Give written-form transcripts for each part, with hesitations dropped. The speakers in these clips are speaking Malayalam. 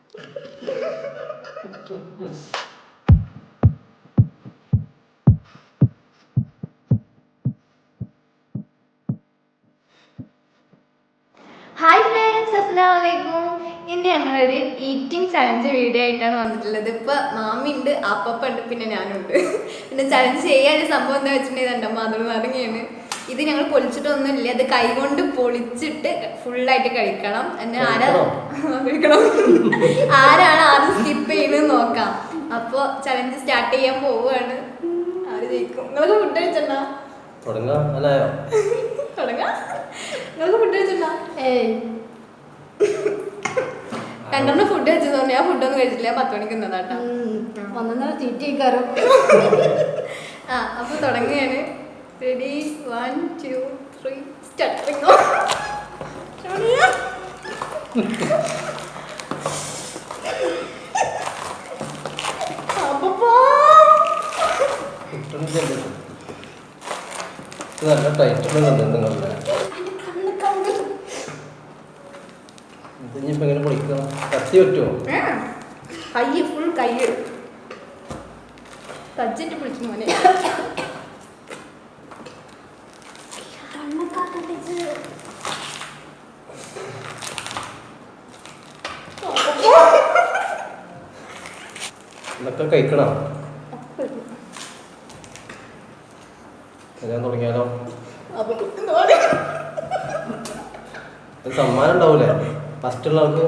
ഹായ് ഫ്രണ്ട്സ്, അസ്സലാമലൈക്കും. ഇന്ന് ഞങ്ങളൊരു ഈറ്റിംഗ് ചലഞ്ച് വീഡിയോ ആയിട്ടാണ് വന്നിട്ടുള്ളത്. ഇപ്പോൾ മാമിയുണ്ട്, അപ്പപ്പുണ്ട്, പിന്നെ ഞാനുണ്ട്. പിന്നെ ചലഞ്ച് ചെയ്യാൻ സംഭവം എന്താ വെച്ചിട്ടുണ്ടെങ്കിൽ എൻ്റെ മധുര നാരങ്ങയാണ്. ഇത് ഞങ്ങൾ പൊളിച്ചിട്ടൊന്നുമില്ല, അത് കൈകൊണ്ട് പൊളിച്ചിട്ട് ഫുള്ളായിട്ട് കഴിക്കണം. എന്നെ കഴിക്കണം. ആരാണ് ആദ്യം സ്കിപ്പ് ചെയ്യുന്നത് നോക്കാം. അപ്പോൾ ചലഞ്ച് സ്റ്റാർട്ട് ചെയ്യാൻ പോവുകയാണ്. ആര് ജയിക്കും? നിങ്ങൾക്ക് ഫുഡ് കഴിച്ചിട്ടുണ്ടോ? തുടങ്ങാം. നിങ്ങൾക്ക് ഫുഡ് കഴിച്ചിട്ടുണ്ടോ? രണ്ടെണ്ണം ഫുഡ് കഴിച്ചത് ഞാൻ ഫുഡൊന്നും കഴിച്ചില്ല. 10 മണിക്ക് നിന്നതാട്ടാ. ഒന്നര തീറ്റിക്കാരോ. അപ്പൊ തുടങ്ങുകയാണ്. Ready, 1 2 3 start. നല്ല ടൈറ്റുള്ള നിങ്ങളുടെ ഇനിയിപ്പോ എങ്ങനെ പൊളിക്കണം? കത്തി പറ്റുമോ? കയ്യ് ഫുൾ കയ്യ് തച്ചിട്ട് പിടിച്ചു മോനെ. ഇതൊക്കെ കഴിക്കണം. ഞാൻ തുടങ്ങിയാലോ? സമ്മാനം ഉണ്ടാവൂലേ ഫസ്റ്റ് ഉള്ള ആൾക്ക്?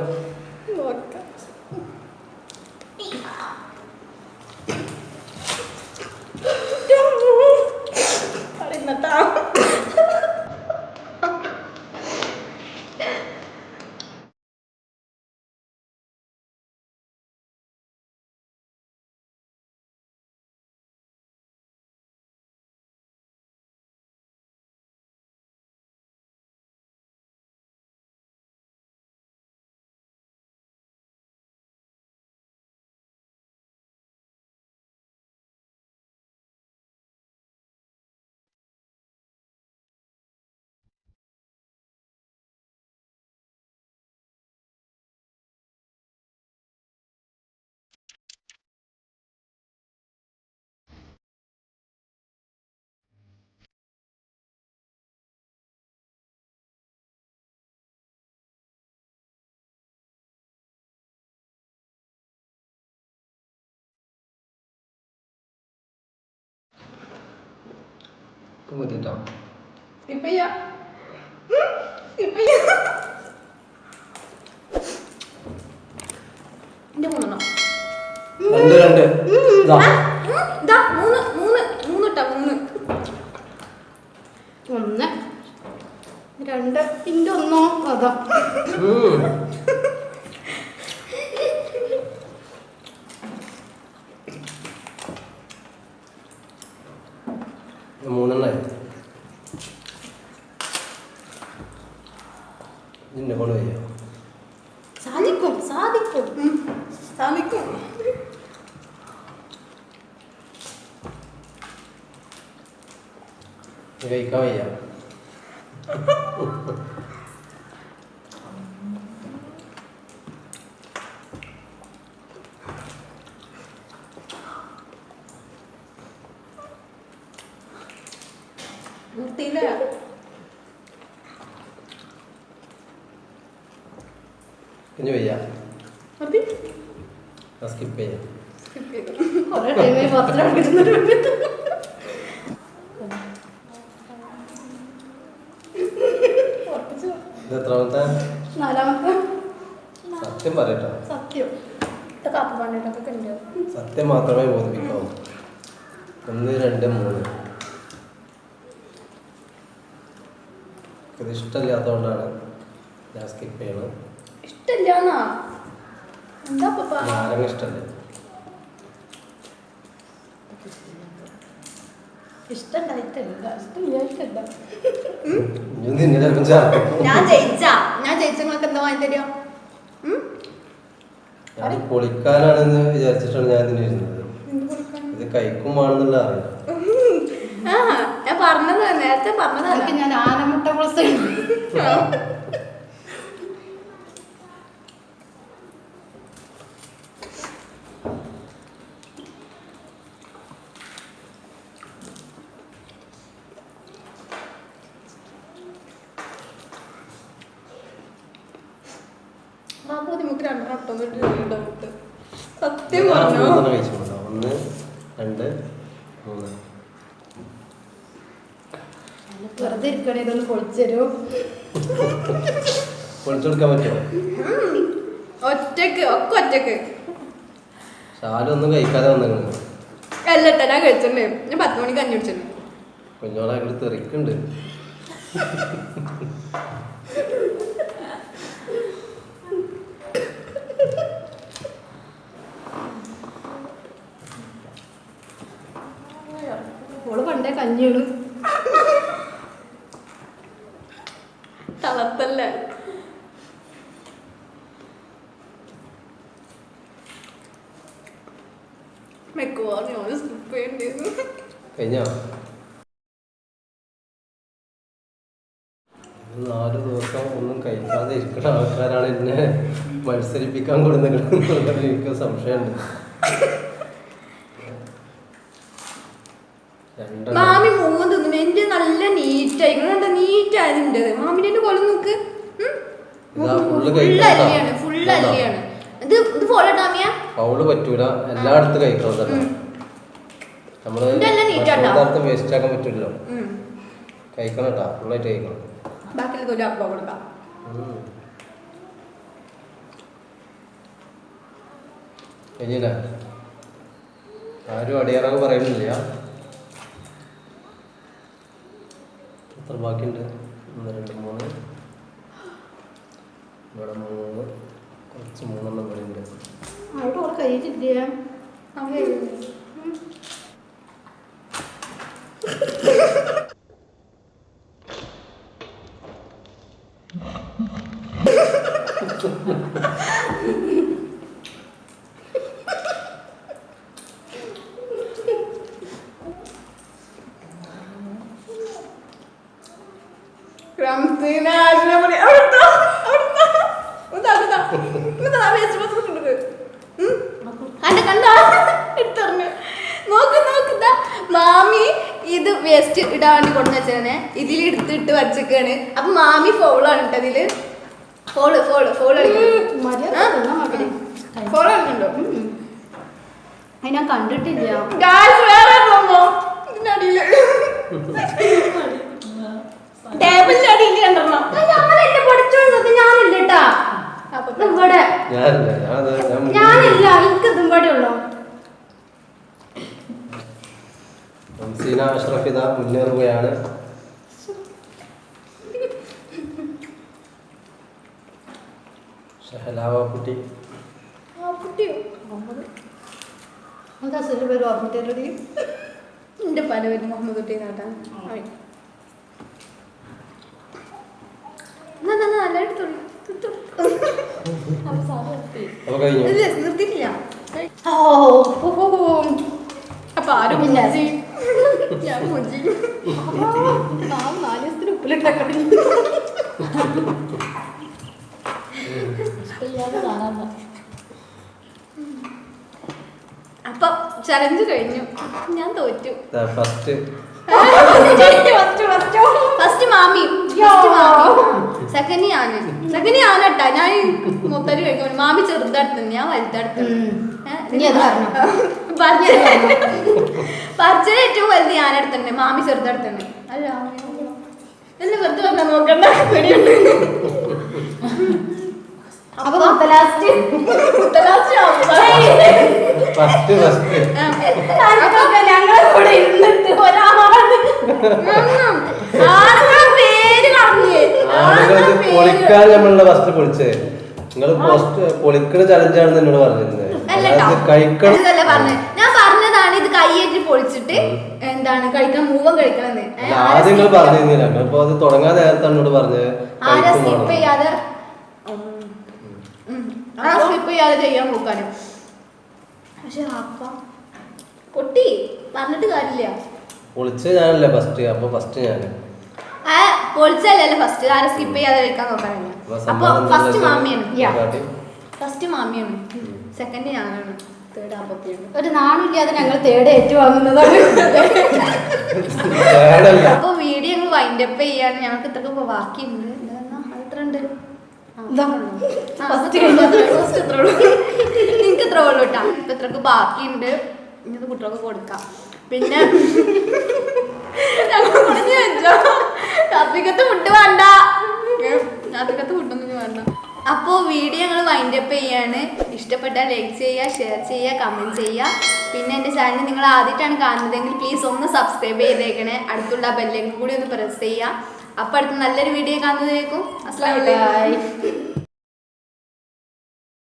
എന്റെ മൂന്നെണ്ണം. ഒന്ന് രണ്ട് ഇന്റെ ഒന്നോ അതാ. മൂന്നെണ്ണായി. നിന്നെ കൊണ്ട് വയ്യ. സാധിക്കും സാധിക്കും സാധിക്കും. കഴിക്കാൻ വയ്യ. ഇനി വയ്യ. സ്കിപ്പ് ചെയ്യാം. കുറെ ടൈമിൽ പത്രം എടുക്കുന്നുണ്ട്. എത്രാമത്തെ? നാലാമത്തെ. സത്യം പറയട്ടോ. സത്യം സത്യം മാത്രമേ ബോധിപ്പിക്കാവൂ. 1 2 3. ഇത് ഇഷ്ടമില്ലാത്തതുകൊണ്ടാണ് ഞാൻ സ്കിപ്പ് ചെയ്യണത്. ഇഷ്ടമില്ല നാരങ്ങ ഇഷ്ടമല്ല. ഞാൻ ജയിച്ചങ്ങൾക്ക് എന്താ വാങ്ങി തരുമോ? ഞാൻ പൊളിക്കാനാണെന്ന് വിചാരിച്ചിട്ടാണ് ഞാൻ ഇതിന് ഇരുന്നത്. ഇത് കഴിക്കുമ്പോണെന്നുള്ള അറിയാം. ഞാൻ പറഞ്ഞത് നേരത്തെ പറഞ്ഞത്. ഞാൻ ആനമുട്ട പുളിസ് ആ പോതി നമുക്ക് രണ്ടെണ്ണം ഒട്ടൊന്നിട്ട് സത്യം ഞാൻ പറഞ്ഞോ 3 കഴിച്ചിട്ടുണ്ടോ 1 2 3 വെറുതെ ഇരിക്കണേ ഇതൊന്ന് പൊളിച്ചരോ പൊളിച്ചെടുക്കാൻ പറ്റുമോ ഒറ്റക്ക് ഒക്കെ ഒറ്റക്ക് ശാലൊന്നും കഴിക്കാതെ വന്നു അല്ലട്ട ഞാൻ കഴിച്ചിട്ടുണ്ട് ഞാൻ 10 മണിക്ക് കഞ്ഞി കുടിച്ചിട്ടുണ്ട് കുഞ്ഞോളെ അങ്ങോട്ട് തെറിക്കുന്നുണ്ട് ഓള് പണ്ടേ കഞ്ഞിയാണ് തളത്തല്ലേ മിക്കവാറും സ്കിപ്പ് ചെയ്യേണ്ടിയിരുന്നു കഴിഞ്ഞോ 4 ദിവസം ഒന്നും കഴിക്കാതെ ഇരിക്കുന്ന ആൾക്കാരാണ് എന്നെ മത്സരിപ്പിക്കാൻ കൊടുക്കുന്നത് എനിക്ക് സംശയമുണ്ട് മാമി 3 തിന്നു എന്റെ നല്ല നീറ്റായി ഇങ്ങനെ നീറ്റായതിൻ്റെ മാമിന്റെ കൊല നോക്ക് ഫുള്ള് അല്ലിയാണ് ഇത് ഫോളോ മാമിയ പൗള് പറ്റൂല എല്ലായിടത്തും കഴിക്കണം നമ്മള് വേസ്റ്റ് ആക്കാൻ പറ്റൂലല്ലോ കഴിക്കണം കേട്ടാ ഫുള്ളായിട്ട് കഴിക്കണം ബാക്കിയുള്ള തൊലി അപ്പം കൊടുക്കാം കഴിഞ്ഞില്ല ആരും അടിയറവ് പറയുന്നില്ല എത്ര ബാക്കിയുണ്ട് 1 2 3 ഇവിടെ 3 കുറച്ച് 3 ഇവിടെ ഉണ്ട് അവിടെ ഓള് കഴിച്ചിട്ടില്ല മാമി ഇത് വേസ്റ്റ് ഇടാൻ വേണ്ടി കൊണ്ടു വെച്ചേ ഇതിൽ എടുത്തിട്ട് വച്ചേക്കാണ് അപ്പൊ മാമി ഫോളാണ് കേട്ടോ ഇതില് ഫോള് കളിക്കുന്നുണ്ടോ അത് ഞാൻ കണ്ടിട്ടില്ല ടേബിളിന്റെ അടിയിൽ കണ്ടോ ഞാനല്ലേ പഠിച്ചോണ്ടത് ഞാനില്ലട്ടാ ഇവിടെ ഞാനില്ല എനിക്ക് ഇതും ഇവിടെ ഉള്ളു സീന അഷ്റഫിദ മുന്നേറുകയാണ് ഷഹലാവ കുട്ടി എന്താ ശരി പേര് ഓർമ്മ എന്റെ പല പേര് മുഹമ്മദ് കുട്ടി നാട്ടാ നല്ലതായിട്ട് നിർത്തിയിട്ടില്ല അപ്പൊ ആരും ഞാൻ മുജി 4 ദിവസത്തിന് ഉപ്പിലിട്ടൊക്കെ അപ്പൊ ചലഞ്ച് കഴിഞ്ഞു ഞാൻ തോറ്റു ഫസ്റ്റ് മാമി സെക്കൻഡ് ഞാനട്ടാ ഞാൻ മൊത്തം കഴിക്കാൻ മാമി ചെറുതെടുത്തു ഞാൻ വലുതെടുത്തു പറിച്ചത് ഏറ്റവും വലുത് ഞാനെടുത്തന്നെ മാമി ചെറുതെടുത്തന്നെ അല്ല എന്നെ വെറുതെ വന്നാ നോക്കണ്ട അപ്പൊ ലാസ്റ്റ് ഞങ്ങളെ കൂടെ ഇരുന്നിട്ട് പൊളിക്കാൻ നമ്മളുടെ ഫസ്റ്റ് പൊളിച്ചേ നിങ്ങൾ പൊളിക്കണ ചലഞ്ചാണെന്ന് എന്നോട് പറഞ്ഞിരുന്നത് ഞാൻ പറഞ്ഞതാണ് ഇത് കൈയേറ്റ് പൊളിച്ചിട്ട് എന്താണ് കഴിക്കണം മൂവം കഴിക്കണമെന്ന് ആദ്യം നിങ്ങൾ പറഞ്ഞിരുന്നില്ല അപ്പൊ അത് തുടങ്ങാൻ നേരത്തെ എന്നോട് പറഞ്ഞത് ആരാ സ്കിപ്പ് ചെയ്യാതെ ചെയ്യാൻ നോക്കാനും പക്ഷെ അപ്പ പൊട്ടി പറഞ്ഞിട്ട് കാര്യമില്ല പൊളിച്ചത് ഞാനല്ലേ ഫസ്റ്റ് അപ്പൊ ഫസ്റ്റ് ഞാൻ പൊളിച്ചല്ലേ ഫസ്റ്റ് ആരെ സ്കിപ്പ് ചെയ്യാതെ കഴിക്കാൻ നോക്കാനില്ല അപ്പൊ ഫസ്റ്റ് മാമിയാണ് സെക്കൻഡ് ഞാനാണ് തേർഡ് അപ്പത്തിയാണ് ഒരു നാണില്ലാതെ ഞങ്ങൾ തേർഡ് ഏറ്റുവാങ്ങുന്നതാണ് അപ്പൊ വീഡിയോ ഞങ്ങൾ വൈൻഡ് അപ്പ് ചെയ്യാണ് ഞങ്ങൾക്ക് ഇത്രയൊക്കെ ബാക്കിയുണ്ട് എത്ര ഉണ്ട് നിനക്ക് എത്ര ഉള്ളൂ കേട്ടാ ഇപ്പൊ എത്രക്ക് ബാക്കിയുണ്ട് ഇന്നത് കുട്ടികൾക്ക് കൊടുക്കാം പിന്നെ ഞങ്ങൾ കുടിഞ്ഞു വെച്ചോ രാത്രിക്കത്തെ ഫുഡ് വേണ്ട രാത്രിക്കത്തെ ഫുഡൊന്നും വേണ്ട. അപ്പോൾ വീഡിയോ ഞങ്ങൾ വൈൻഡപ്പ് ചെയ്യാണ്. ഇഷ്ടപ്പെട്ടാൽ ലൈക്ക് ചെയ്യുക, ഷെയർ ചെയ്യുക, കമൻറ്റ് ചെയ്യുക. പിന്നെ എൻ്റെ ചാനൽ നിങ്ങൾ ആദ്യമായിട്ടാണ് കാണുന്നതെങ്കിൽ പ്ലീസ് ഒന്ന് സബ്സ്ക്രൈബ് ചെയ്തേക്കണേ. അടുത്തുള്ള ബെല്ലേക്കും കൂടി ഒന്ന് പ്രസ് ചെയ്യുക. അപ്പോൾ അടുത്ത നല്ലൊരു വീഡിയോ കാണുന്നതിലേക്കും അസ്സലാമു അലൈക്കും.